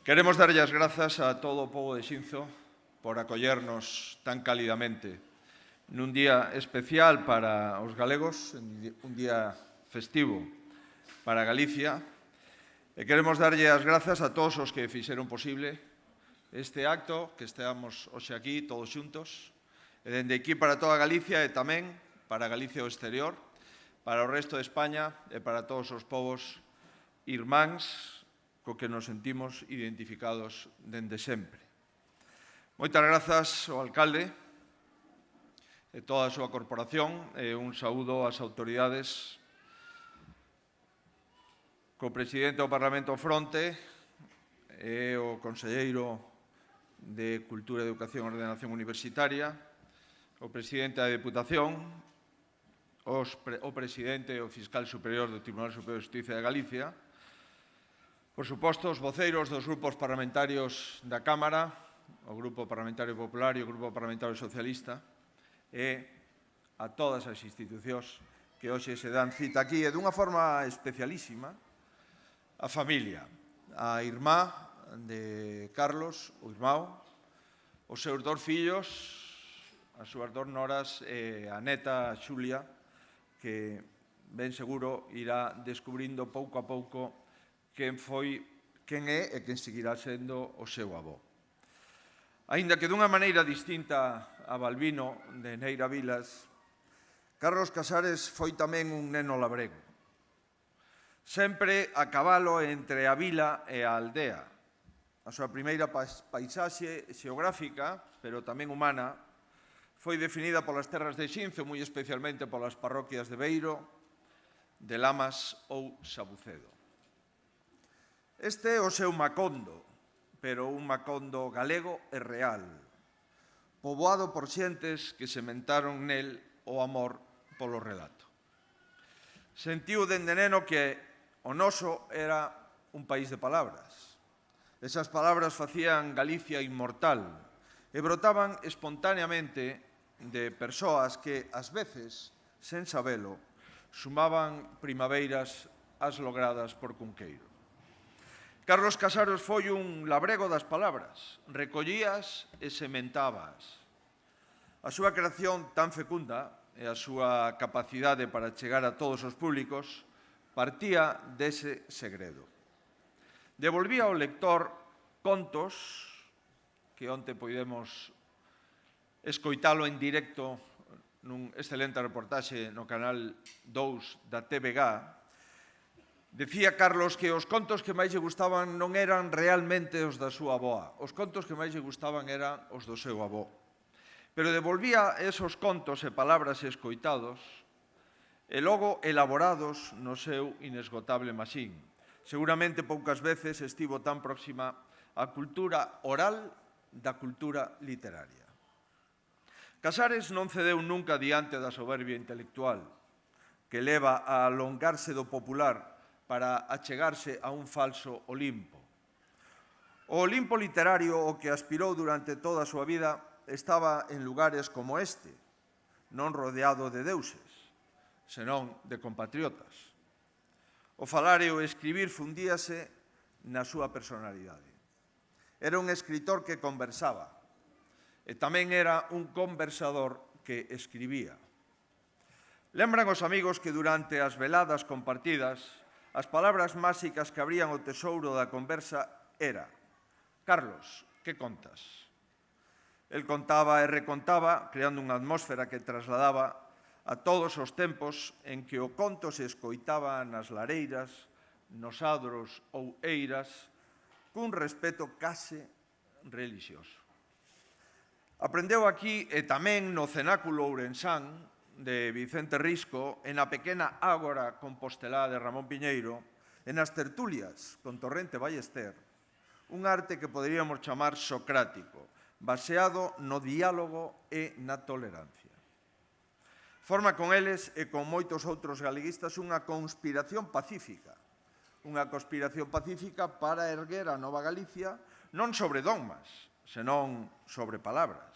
Queremos darlle as grazas a todo o pobo de Xinzo por acollernos tan calidamente nun día especial para os galegos, un día festivo para Galicia, e queremos darlle as grazas a todos os que fixeron posible este acto, que esteamos hoxe aquí todos xuntos, e dende aquí para toda Galicia e tamén para Galicia o exterior, para o resto de España e para todos os povos irmáns co que nos sentimos identificados dende sempre. Moitas grazas ao alcalde e toda a súa corporación e un saúdo ás autoridades co presidente do Parlamento Fronte e o conselleiro de Cultura, Educación e Ordenación Universitaria, o presidente da Deputación, o presidente e o fiscal superior do Tribunal Superior de Xustiza de Galicia, por suposto, os voceiros dos grupos parlamentarios da Cámara, o Grupo Parlamentario Popular e o Grupo Parlamentario Socialista, e a todas as institucións que hoxe se dan cita aquí, e dunha forma especialísima, a familia, a irmá de Carlos, o irmão, os seus dous fillos, as súas dous noras e a neta Xulia, que ben seguro irá descubrindo pouco a pouco quen é e quen seguirá sendo o seu avó. Aínda que dunha maneira distinta a Balbino de Neira Vilas, Carlos Casares foi tamén un neno labrego. Sempre a cabalo entre a vila e a aldea. A súa primeira paisaxe xeográfica, pero tamén humana, foi definida polas terras de Xinzo, moi especialmente polas parroquias de Beiro, de Lamas ou Sabucedo. Este é o seu Macondo, pero un Macondo galego e real, poboado por xentes que sementaron nel o amor polo relato. Sentiu dende neno que o noso era un país de palabras. Esas palabras facían Galicia inmortal e brotaban espontaneamente de persoas que, ás veces, sen sabelo, sumaban primaveiras as logradas por Cunqueiro. Carlos Casares foi un labrego das palabras, recollías e sementabas. A súa creación tan fecunda e a súa capacidade para chegar a todos os públicos partía dese segredo. Devolvía ao lector contos que onte podemos escoitalo en directo nun excelente reportaxe no canal 2 da TVG. Decía Carlos que os contos que máis lle gustaban non eran realmente os da súa avoa. Os contos que máis lle gustaban eran os do seu avó. Pero devolvía esos contos e palabras escoitados e logo elaborados no seu inesgotable maxín. Seguramente poucas veces estivo tan próxima á cultura oral da cultura literaria. Casares non cedeu nunca diante da soberbia intelectual que leva a alongarse do popular para achegarse a un falso Olimpo. O Olimpo literario ao que aspirou durante toda a súa vida estaba en lugares como este, non rodeado de deuses, senón de compatriotas. O falar e o escribir fundíase na súa personalidade. Era un escritor que conversaba e tamén era un conversador que escribía. Lembran os amigos que durante as veladas compartidas as palabras máxicas que abrían o tesouro da conversa era: Carlos, que contas? El contaba e recontaba, creando unha atmósfera que trasladaba a todos os tempos en que o conto se escoitaba nas lareiras, nos adros ou eiras, cun respeto case relixioso. Aprendeu aquí e tamén no cenáculo ourensán de Vicente Risco, en a pequena ágora compostelá de Ramón Piñeiro, e nas tertulias con Torrente Ballester, un arte que poderíamos chamar socrático, baseado no diálogo e na tolerancia. Forma con eles e con moitos outros galeguistas unha conspiración pacífica para erguer a nova Galicia non sobre dogmas, senón sobre palabras,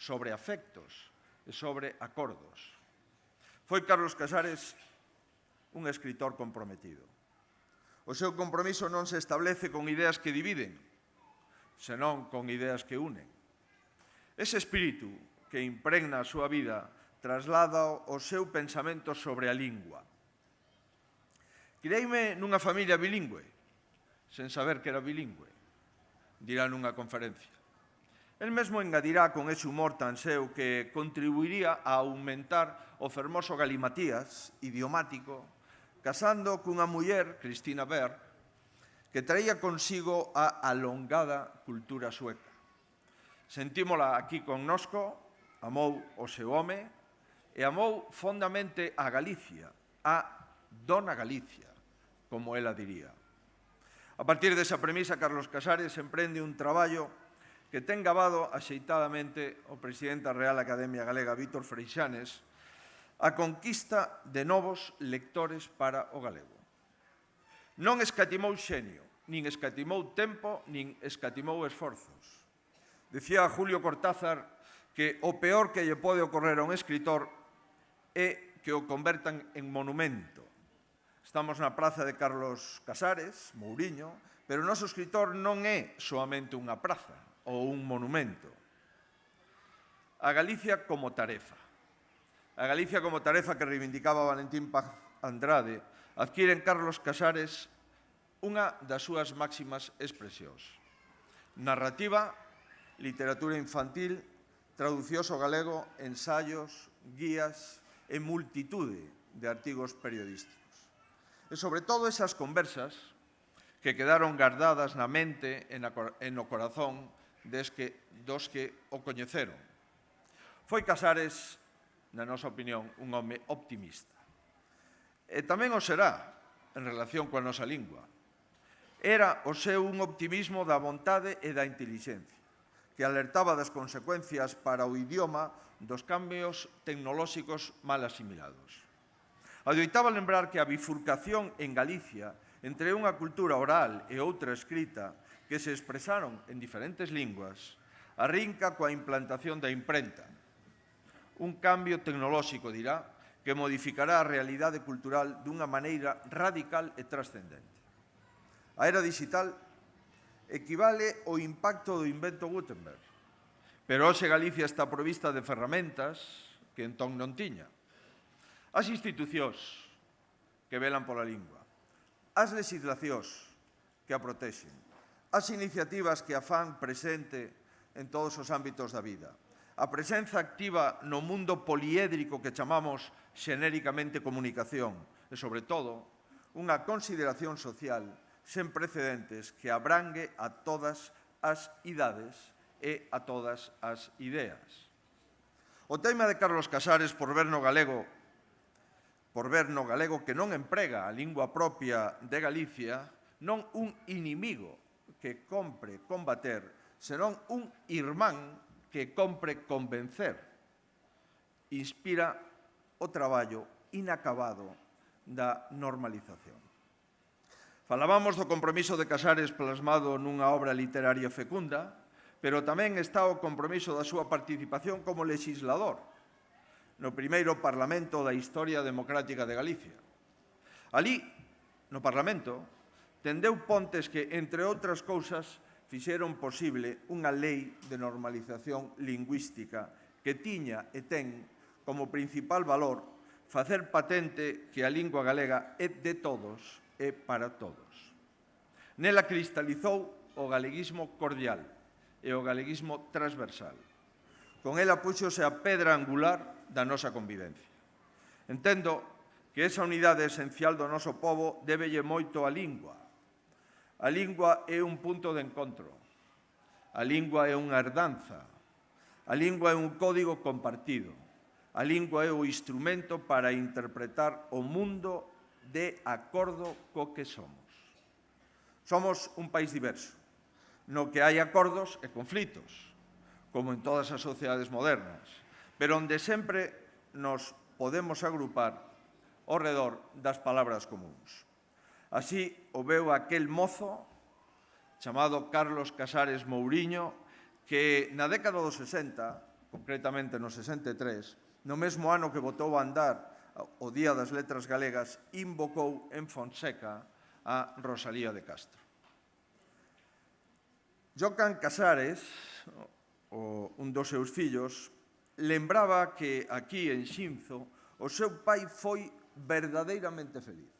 sobre afectos e sobre acordos. Foi Carlos Casares un escritor comprometido. O seu compromiso non se establece con ideas que dividen, senón con ideas que unen. Ese espírito que impregna a súa vida traslada o seu pensamento sobre a lingua. Criei-me nunha familia bilingüe, sen saber que era bilingüe, dirá nunha conferencia. El mesmo engadirá con ese humor tan seu que contribuiría a aumentar o fermoso galimatías idiomático casando cunha muller, Cristina Berg, que traía consigo a alongada cultura sueca. Sentímola aquí connosco, amou o seu home e amou fondamente a Galicia, a Dona Galicia, como ela diría. A partir desa premisa, Carlos Casares emprende un traballo que ten gabado axeitadamente o presidente da Real Academia Galega, Vítor Freixanes, a conquista de novos lectores para o galego. Non escatimou xenio, nin escatimou tempo, nin escatimou esforzos. Dicía Julio Cortázar que o peor que lle pode ocorrer a un escritor é que o convertan en monumento. Estamos na praza de Carlos Casares, Mouriño, pero o noso escritor non é soamente unha praza ou un monumento. A Galicia como tarefa. A Galicia como tarefa que reivindicaba Valentín Paz Andrade adquire en Carlos Casares unha das súas máximas expresións. Narrativa, literatura infantil, traducións ao galego, ensaios, guías e multitude de artigos periodísticos. E sobre todo esas conversas que quedaron guardadas na mente e no corazón dos que o coñeceron. Foi Casares, na nosa opinión, un home optimista. E tamén o será en relación coa nosa lingua. Era o seu un optimismo da vontade e da intelixencia, que alertaba das consecuencias para o idioma dos cambios tecnolóxicos mal asimilados. Adoitaba lembrar que a bifurcación en Galicia entre unha cultura oral e outra escrita que se expresaron en diferentes linguas arrinca coa implantación da imprenta. Un cambio tecnolóxico, dirá, que modificará a realidade cultural dunha maneira radical e trascendente. A era digital equivale ao impacto do invento Gutenberg, pero hoxe Galicia está provista de ferramentas que entón non tiña. As institucións que velan pola lingua, as legislacións que a protexen, as iniciativas que a fan presente en todos os ámbitos da vida, a presenza activa no mundo poliédrico que chamamos xenéricamente comunicación e, sobre todo, unha consideración social sen precedentes que abrangue a todas as idades e a todas as ideas. O tema de Carlos Casares por ver no galego que non emprega a lingua propia de Galicia, non un inimigo que compre combater, senón un irmán que compre convencer, inspira o traballo inacabado da normalización. Falábamos do compromiso de Casares plasmado nunha obra literaria fecunda, pero tamén está o compromiso da súa participación como legislador no primeiro Parlamento da historia democrática de Galicia. Alí, no Parlamento, tendeu pontes que, entre outras cousas, fixeron posible unha lei de normalización lingüística que tiña e ten como principal valor facer patente que a lingua galega é de todos e para todos. Nela cristalizou o galeguismo cordial e o galeguismo transversal. Con ela puxose a pedra angular da nosa convivencia. Entendo que esa unidade esencial do noso pobo débelle moito á lingua. A lingua é un punto de encontro. A lingua é unha herdanza. A lingua é un código compartido. A lingua é o instrumento para interpretar o mundo de acordo co que somos. Somos un país diverso, no que hai acordos e conflitos, como en todas as sociedades modernas, pero onde sempre nos podemos agrupar ao redor das palabras comuns. Así o veu aquel mozo chamado Carlos Casares Mouriño que na década dos 60, concretamente no 63, no mesmo ano que botou a andar o Día das Letras Galegas, invocou en Fonseca a Rosalía de Castro. Jocan Casares, un dos seus fillos, lembraba que aquí en Xinzo o seu pai foi verdadeiramente feliz.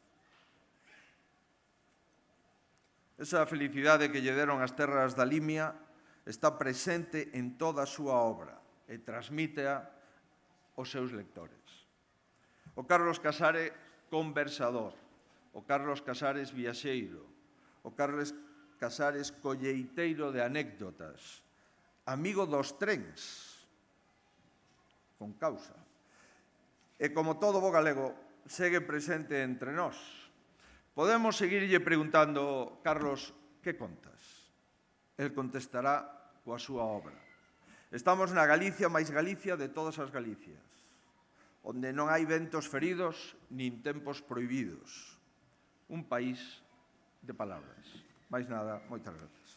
Esa felicidade que lle deron as terras da Limia está presente en toda a súa obra e transmítea aos seus lectores. O Carlos Casares conversador, o Carlos Casares viaxeiro, o Carlos Casares colleiteiro de anécdotas, amigo dos trens, con causa. E como todo bo galego, segue presente entre nós. Podemos seguirlle preguntando, Carlos, que contas? El contestará coa súa obra. Estamos na Galicia máis Galicia de todas as Galicias, onde non hai ventos feridos nin tempos prohibidos. Un país de palabras. Máis nada, moitas grazas.